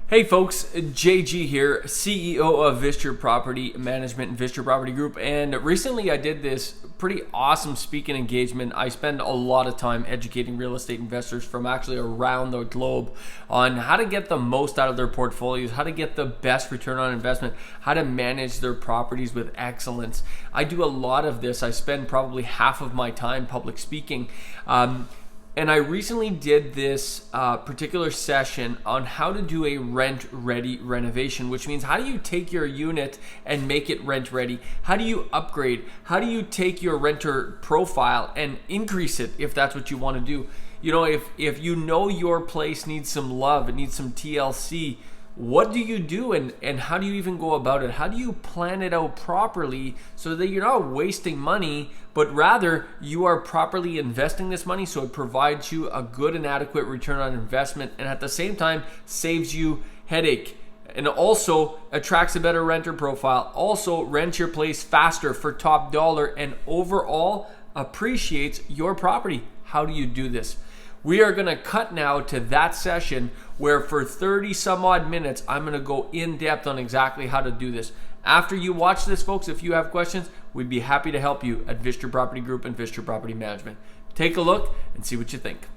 Hey folks, JG here, CEO of Visture Property Management and Visture Property Group, and recently I did this pretty awesome speaking engagement. I spend a lot of time educating real estate investors from actually around the globe on how to get the most out of their portfolios, how to get the best return on investment, how to manage their properties with excellence. I do a lot of this. I spend probably half of my time public speaking. And I recently did this particular session on how to do a rent-ready renovation, which means how do you take your unit and make it rent-ready? How do you upgrade? How do you take your renter profile and increase it if that's what you want to do? You know, if you know your place needs some love, it needs some TLC, what do you do and how do you even go about it? How do you plan it out properly so that you're not wasting money, but rather you are properly investing this money so it provides you a good and adequate return on investment and at the same time saves you headache and also attracts a better renter profile, also rents your place faster for top dollar and overall appreciates your property. How do you do this? We are going to cut now to that session where for 30 some odd minutes, I'm going to go in depth on exactly how to do this. After you watch this, folks, if you have questions, we'd be happy to help you at Visture Property Group and Visture Property Management. Take a look and see what you think.